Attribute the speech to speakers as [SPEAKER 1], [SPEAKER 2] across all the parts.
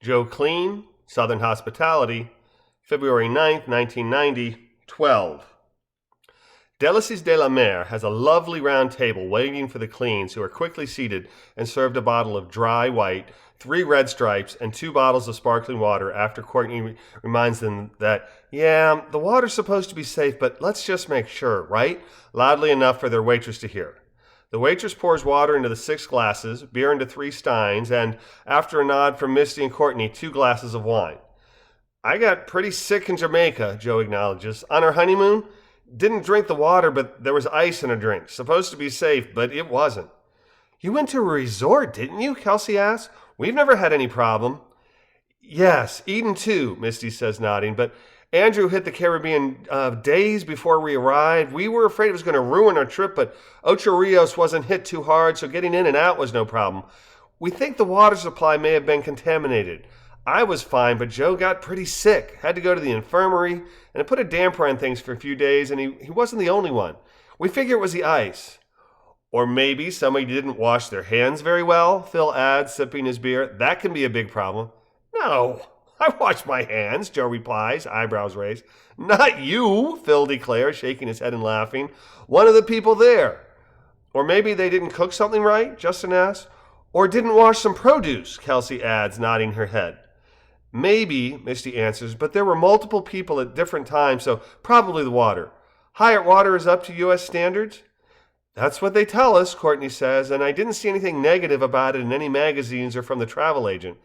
[SPEAKER 1] Joe Kleen, Southern Hospitality, February 9th, 1990, 12. Delices de la Mer has a lovely round table waiting for the Kleens, who are quickly seated and served a bottle of dry white, 3 red stripes, and 2 bottles of sparkling water after Courtney reminds them that, yeah, the water's supposed to be safe, but let's just make sure, right? Loudly enough for their waitress to hear. The waitress pours water into the 6 glasses, beer into 3 steins, and, after a nod from Misty and Courtney, 2 glasses of wine. I got pretty sick in Jamaica, Joe acknowledges. On our honeymoon, didn't drink the water, but there was ice in a drink. Supposed to be safe, but it wasn't. You went to a resort, didn't you? Kelsey asks. We've never had any problem. Yes, Eden too, Misty says, nodding, but Andrew hit the Caribbean days before we arrived. We were afraid it was going to ruin our trip, but Ocho Rios wasn't hit too hard, so getting in and out was no problem. We think the water supply may have been contaminated. I was fine, but Joe got pretty sick. Had to go to the infirmary, and it put a damper on things for a few days, and he wasn't the only one. We figure it was the ice. Or maybe somebody didn't wash their hands very well, Phil adds, sipping his beer. That can be a big problem. No, I washed my hands, Joe replies, eyebrows raised. Not you, Phil declares, shaking his head and laughing. One of the people there. Or maybe they didn't cook something right, Justin asks. Or didn't wash some produce, Kelsey adds, nodding her head. Maybe, Misty answers, but there were multiple people at different times, so probably the water. Hyatt water is up to U.S. standards? That's what they tell us, Courtney says, and I didn't see anything negative about it in any magazines or from the travel agent.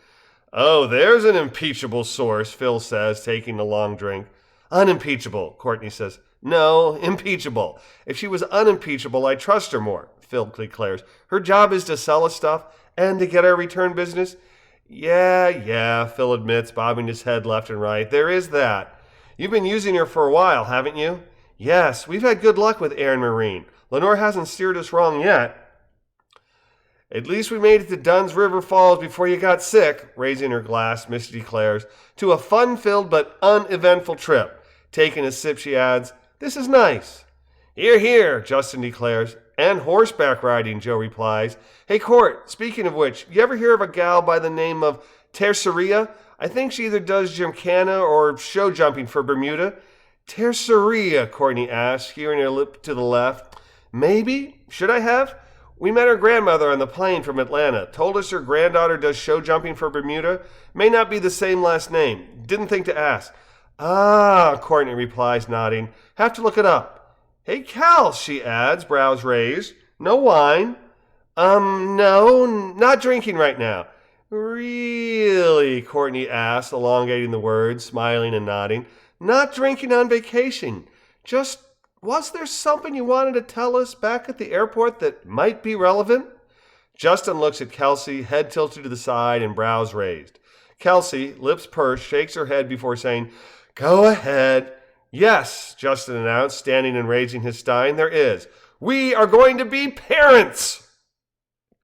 [SPEAKER 1] Oh, there's an impeachable source, Phil says, taking a long drink. Unimpeachable, Courtney says. No, impeachable. If she was unimpeachable, I'd trust her more, Phil declares. Her job is to sell us stuff and to get our return business. Yeah, Phil admits, bobbing his head left and right. There is that. You've been using her for a while, haven't you? Yes, we've had good luck with Air and Marine. Lenore hasn't steered us wrong yet. At least we made it to Dunn's River Falls before you got sick, raising her glass, Misty declares, to a fun-filled but uneventful trip. Taking a sip, she adds, this is nice. Hear, hear, Justin declares. And horseback riding, Joe replies. Hey, Court, speaking of which, you ever hear of a gal by the name of Terceria? I think she either does gymkhana or show jumping for Bermuda. Terceria, Courtney asks, skewing her lip to the left. Maybe. Should I have? We met her grandmother on the plane from Atlanta. Told us her granddaughter does show jumping for Bermuda. May not be the same last name. Didn't think to ask. Ah, Courtney replies, nodding. Have to look it up. Hey, Cal, she adds, brows raised. No wine? No, not drinking right now. Really, Courtney asks, elongating the words, smiling and nodding. Not drinking on vacation. Just, was there something you wanted to tell us back at the airport that might be relevant? Justin looks at Kelsey, head tilted to the side and brows raised. Kelsey, lips pursed, shakes her head before saying, Go ahead. Yes, Justin announced, standing and raising his stein, there is. We are going to be parents!